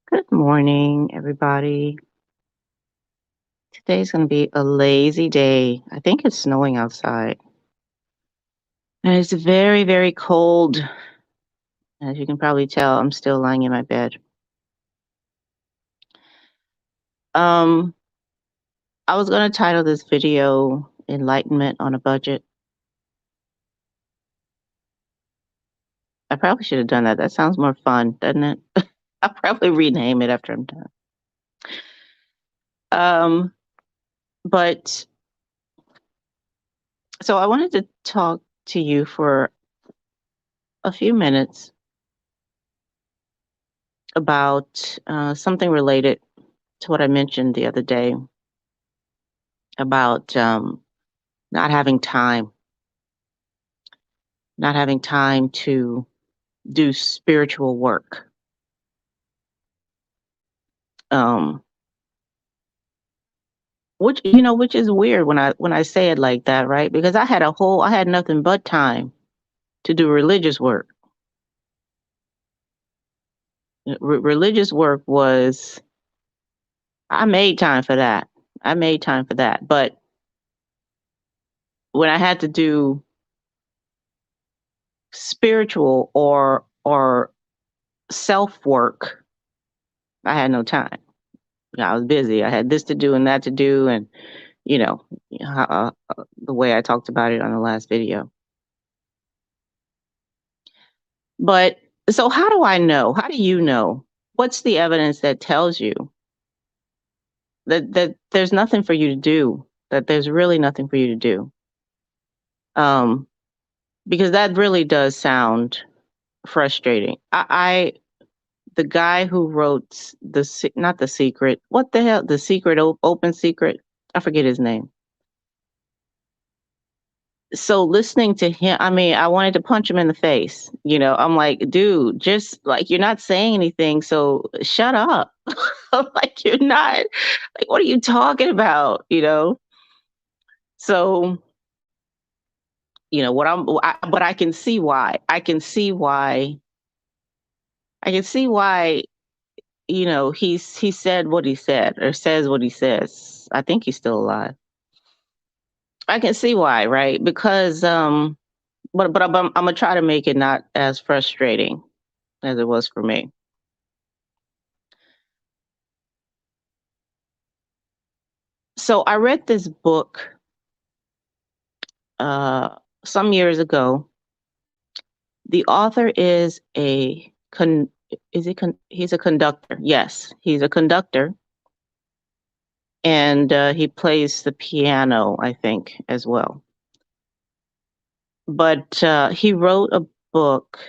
Good morning, everybody. Today's going to be a lazy day. I think it's snowing outside. And it's very, very cold. As you can probably tell, I'm still lying in my bed. Um, I was going to title this video Enlightenment on a Budget. I probably should have done that. That sounds more fun, doesn't it? I'll probably rename it after I'm done. Um, but so I wanted to talk to you for a few minutes about something related to what I mentioned the other day about not having time, not having time to do spiritual work. Um, which is weird when I say it like that, right? Because I had nothing but time to do religious work. Religious work was I made time for that. I made time for that. But when I had to do spiritual or self work, I had no time. I was busy. I had this to do and that to do, and you know, the way I talked about it on the last video. But so, how do I know? How do you know? What's the evidence that tells you that there's nothing for you to do? That there's really nothing for you to do? Um, because that really does sound frustrating. The guy who wrote not the secret, what the hell, the secret, open secret. I forget his name. So listening to him, I mean, I wanted to punch him in the face. I'm like, dude, just like you're not saying anything, so shut up. Like you're not, like, what are you talking about? So, but I can see why. I can see why, he said what he said or says what he says. I think he's still alive. I can see why, right? Because, but I'm gonna try to make it not as frustrating as it was for me. So I read this book uh, some years ago. The author is he's a conductor. Yes, he's a conductor, and he plays the piano, I think, as well. But he wrote a book.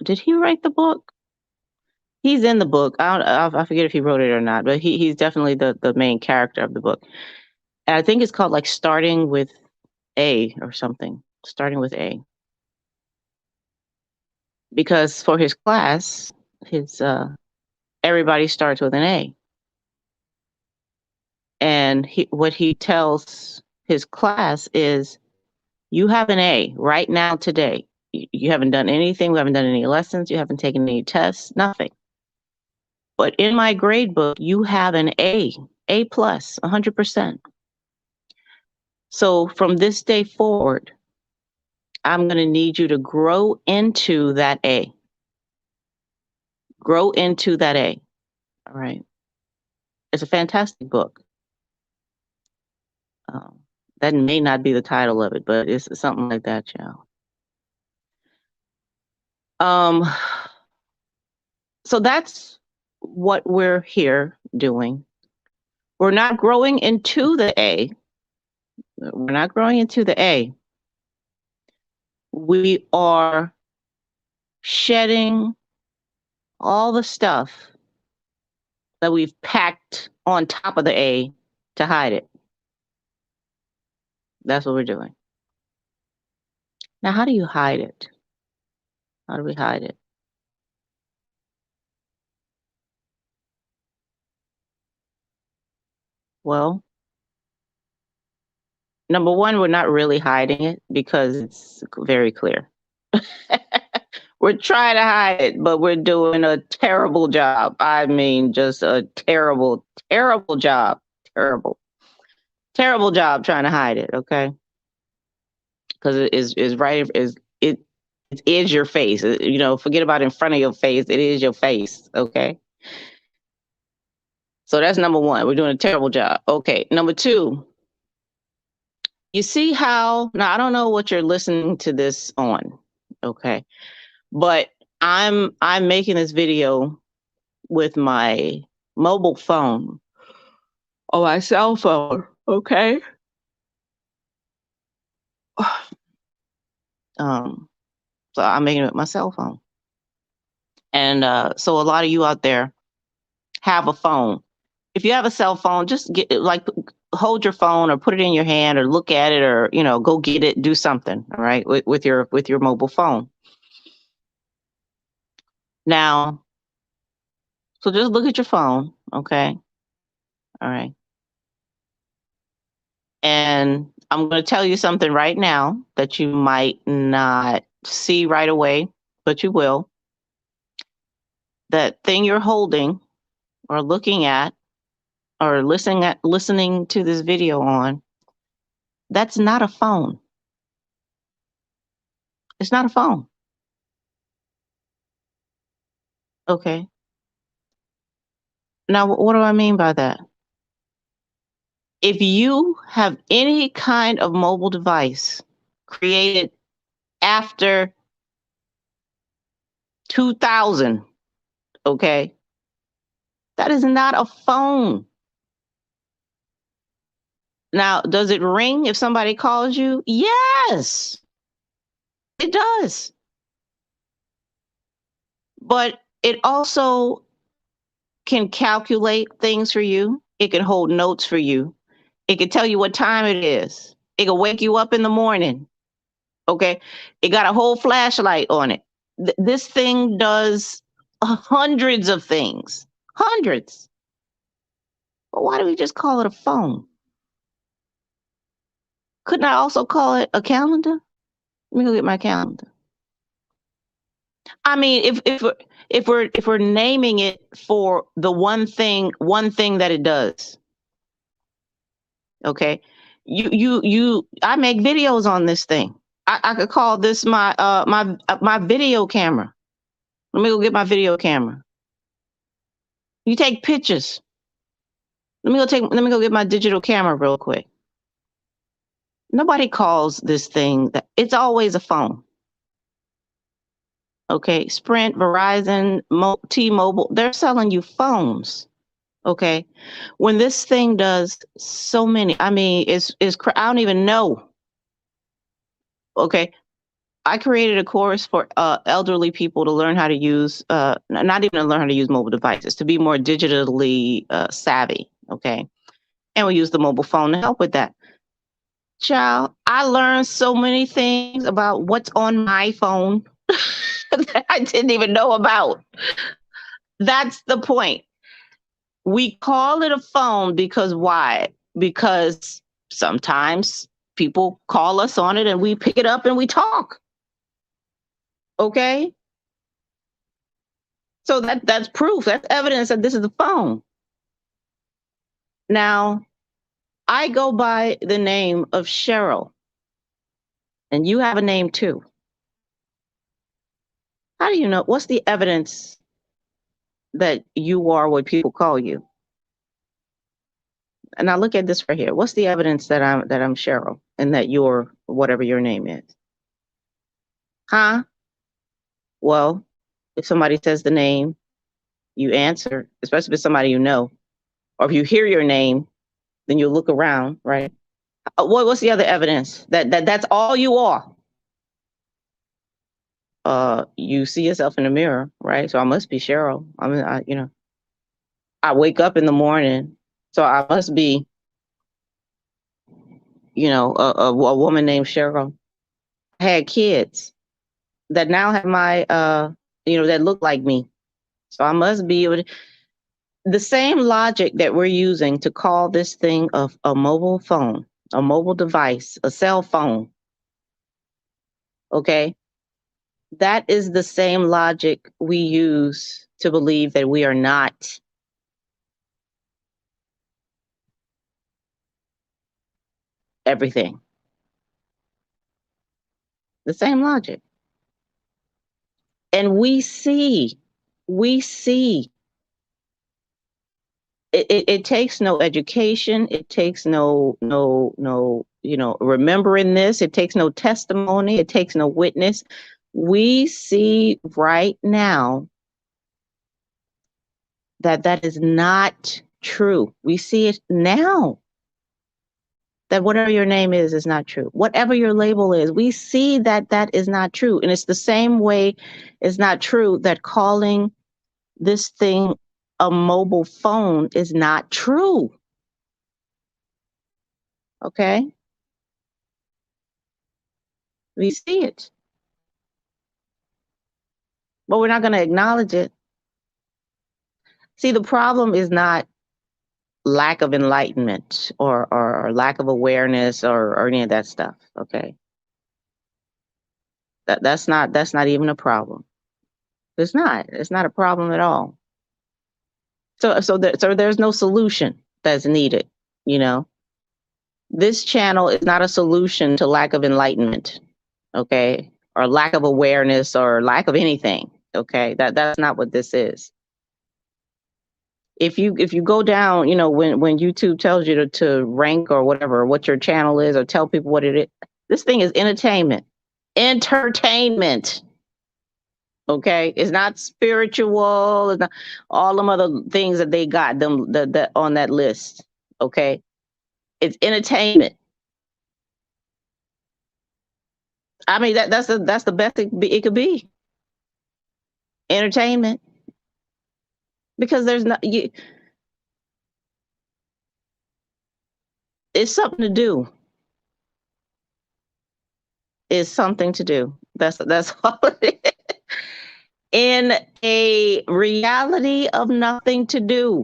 Did he write the book? He's in the book. I forget if he wrote it or not, but he's definitely the main character of the book. And I think it's called like Starting with A or something. Starting with A. Because for his class, his everybody starts with an A. And what he tells his class is, you have an A right now today. You haven't done anything. We haven't done any lessons. You haven't taken any tests, nothing. But in my grade book, you have an A plus, 100%. So from this day forward, I'm going to need you to grow into that A. Grow into that A. All right. It's a fantastic book. Um, that may not be the title of it, but it's something like that, child. Um, so that's what we're here doing. We're not growing into the A. We're not growing into the A. We are shedding all the stuff that we've packed on top of the A to hide it. That's what we're doing. Now, how do you hide it? How do we hide it? Well, number one, we're not really hiding it because it's very clear. We're trying to hide it, but we're doing a terrible job. I mean, just a terrible, terrible job. Terrible, terrible job trying to hide it. Okay, because it is right. It is your face. You know, forget about in front of your face. It is your face. Okay. So that's number one. We're doing a terrible job. Okay. Number two, you see how now I don't know what you're listening to this on. Okay. But I'm making this video with my mobile phone or my cell phone. Okay. So I'm making it with my cell phone. And so a lot of you out there have a phone. If you have a cell phone, just get like hold your phone or put it in your hand or look at it or you know go get it, do something. All right, with your mobile phone. Now, so just look at your phone, okay? All right. And I'm going to tell you something right now that you might not see right away, but you will. That thing you're holding or looking at or listening to this video on, that's not a phone. It's not a phone. Okay. Now, what do I mean by that? If you have any kind of mobile device created after 2000, okay, that is not a phone. Now, does it ring if somebody calls you? Yes, it does. But it also can calculate things for you. It can hold notes for you. It can tell you what time it is. It can wake you up in the morning. Okay. It got a whole flashlight on it. This thing does hundreds of things. Hundreds. But why do we just call it a phone? Couldn't I also call it a calendar? Let me go get my calendar. I mean, if we're naming it for the one thing that it does, okay. I make videos on this thing. I could call this my video camera. Let me go get my video camera. You take pictures. Let me go get my digital camera real quick. Nobody calls this thing that it's always a phone. Okay. Sprint, Verizon, T-Mobile, they're selling you phones. Okay. When this thing does so many, I mean, I don't even know. Okay. I created a course for elderly people to learn how to use, not even to learn how to use mobile devices, to be more digitally savvy. Okay. And we use the mobile phone to help with that. Child, I learned so many things about what's on my phone that I didn't even know about. That's the point. We call it a phone because why? Because sometimes people call us on it and we pick it up and we talk. Okay? So that's proof. That's evidence that this is a phone. Now, I go by the name of Cheryl, and you have a name too. How do you know? What's the evidence that you are what people call you? And now look at this right here. What's the evidence that I'm Cheryl and that you're whatever your name is? Huh? Well, if somebody says the name, you answer, especially if it's somebody you know. Or if you hear your name, then you'll look around, right? What's the other evidence that's all you are? You see yourself in the mirror, right? So I must be Cheryl. I mean, I wake up in the morning, so I must be, a woman named Cheryl. I had kids that now have my, that look like me. So I must be able to, the same logic that we're using to call this thing a mobile phone, a mobile device, a cell phone. Okay. That is the same logic we use to believe that we are not everything. The same logic. And we see it takes no education, it takes no remembering this, it takes no testimony, it takes no witness. We see right now that that is not true. We see it now that whatever your name is not true. Whatever your label is, we see that that is not true. And it's the same way it's not true that calling this thing a mobile phone is not true. Okay? We see it, but we're not going to acknowledge it. See, the problem is not lack of enlightenment or lack of awareness or any of that stuff. Okay? That's not even a problem. It's not. It's not a problem at all. So there's no solution that's needed, you know. This channel is not a solution to lack of enlightenment, okay? Or lack of awareness or lack of anything, okay? That's not what this is. If you go down, you know, when YouTube tells you to rank or whatever, what your channel is or tell people what it is, this thing is entertainment. Entertainment. Okay, it's not spiritual. It's not all them other things that they got them the on that list. Okay, it's entertainment. I mean that's the best it could be. Entertainment, because there's not you. It's something to do. It's something to do. That's all it is. In a reality of nothing to do,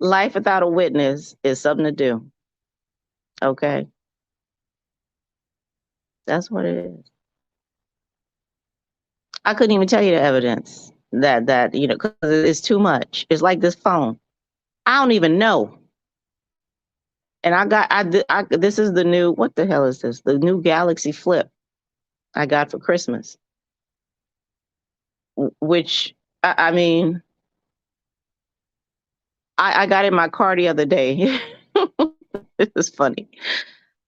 life without a witness is something to do. Okay, that's what it is. I couldn't even tell you the evidence that you know because it's too much. It's like this phone. I don't even know. And this is the new what the hell is this? The new Galaxy Flip I got for Christmas, which I mean I got in my car the other day. This is funny.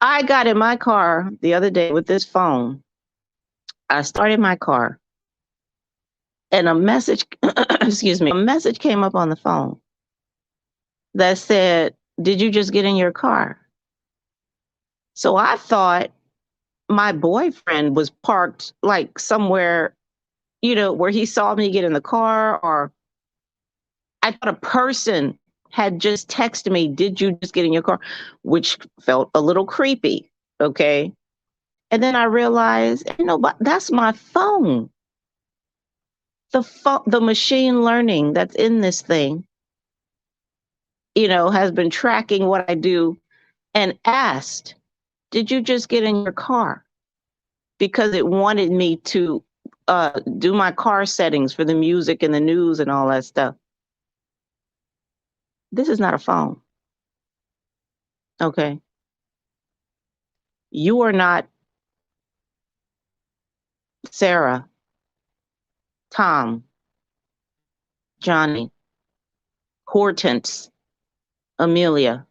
I got in my car the other day with this phone. I started my car, and a message, excuse me, a message came up on the phone that said, "Did you just get in your car?" So I thought my boyfriend was parked like somewhere, you know, where he saw me get in the car, or I thought a person had just texted me, "Did you just get in your car?" Which felt a little creepy. Okay. And then I realized, you know, but that's my phone. The machine learning that's in this thing, you know, has been tracking what I do and asked, "Did you just get in your car?" Because it wanted me to do my car settings for the music and the news and all that stuff. This is not a phone. Okay. You are not Sarah, Tom, Johnny, Hortense, Amelia,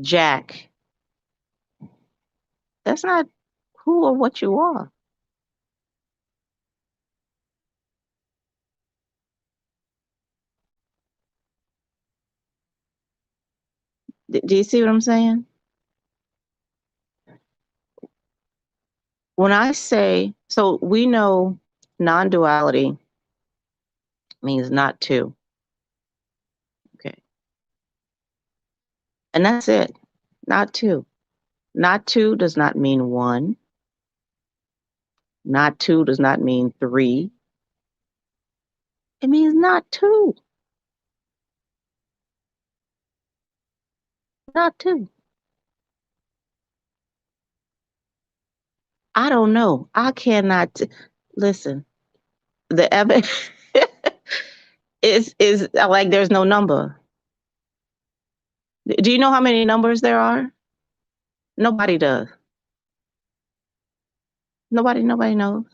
Jack. That's not who or what you are. Do you see what I'm saying? When I say, so we know non-duality means not two. Okay. And that's it. Not two. Not two does not mean one. Not two does not mean three. It means not two. Not two. I don't know. I cannot listen. The evidence is like there's no number. Do you know how many numbers there are? Nobody does. Nobody knows.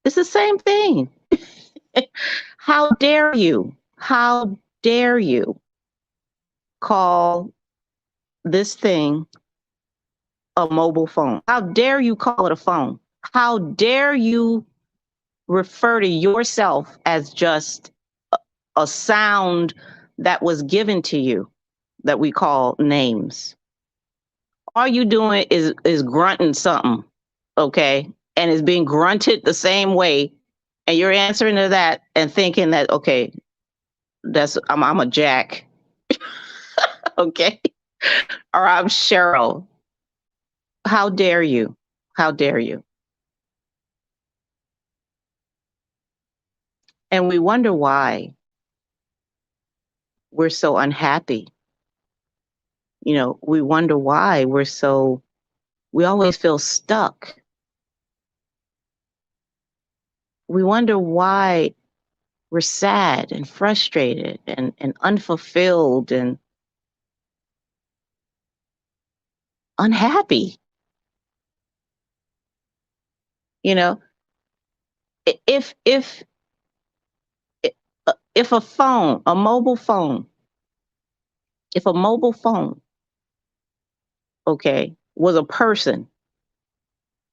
It's the same thing. How dare you? How dare you call this thing a mobile phone? How dare you call it a phone? How dare you refer to yourself as just a sound that was given to you that we call names? All you doing is grunting something, okay? And it's being grunted the same way, and you're answering to that and thinking that, okay, I'm a Jack, okay? Or I'm Cheryl. How dare you? How dare you? And we wonder why we're so unhappy. You know, we wonder why we always feel stuck. We wonder why we're sad and frustrated and unfulfilled and unhappy. You know, if if a phone, a mobile phone, if a mobile phone, okay, was a person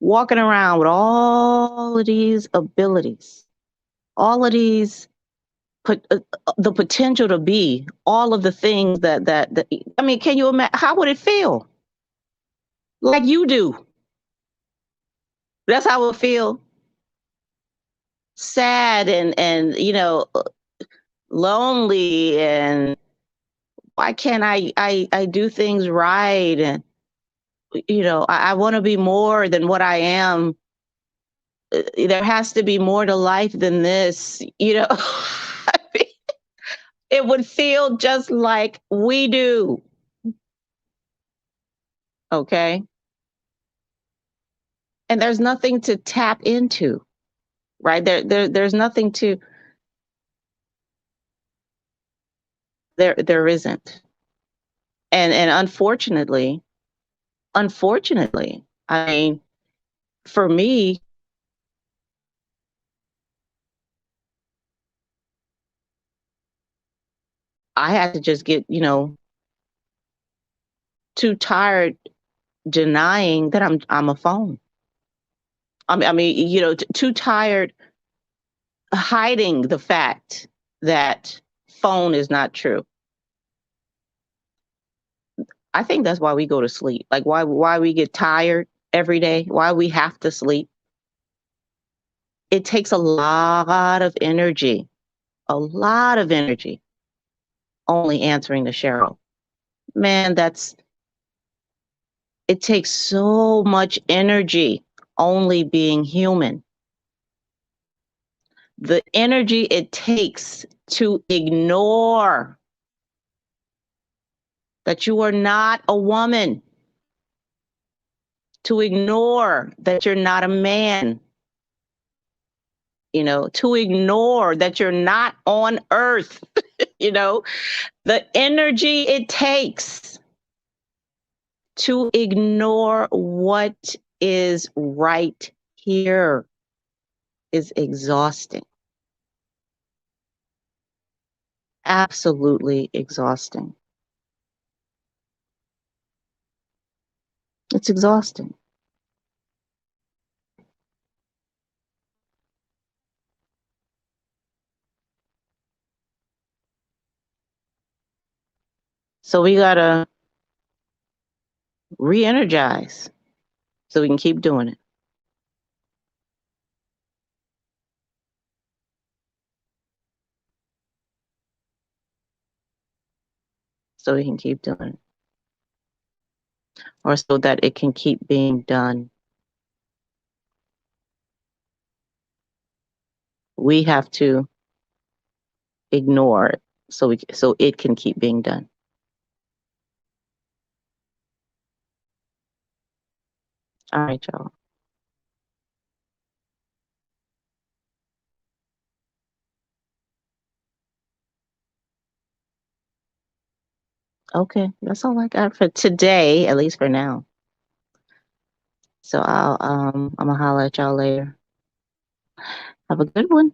walking around with all of these abilities, all of these the potential to be all of the things that I mean, can you imagine how would it feel? Like you do. That's how it would feel. Sad and lonely and why can't I do things right and I want to be more than what I am. There has to be more to life than this. I mean, it would feel just like we do. Okay. And there's nothing to tap into, right? There's nothing to there isn't. And unfortunately, I mean, for me, I had to just get, too tired denying that I'm a phone. I mean, too tired hiding the fact that phone is not true. I think that's why we go to sleep. Like why we get tired every day, why we have to sleep. It takes a lot of energy only answering the Cheryl. Man, it takes so much energy only being human. The energy it takes to ignore that you are not a woman, to ignore that you're not a man, to ignore that you're not on earth, the energy it takes to ignore what is right here is exhausting. Absolutely exhausting. It's exhausting. So we gotta re-energize so we can keep doing it. So we can keep doing it. Or so that it can keep being done. We have to ignore it so it can keep being done. All right, y'all. Okay, that's all I got for today, at least for now. So I'm gonna holler at y'all later. Have a good one.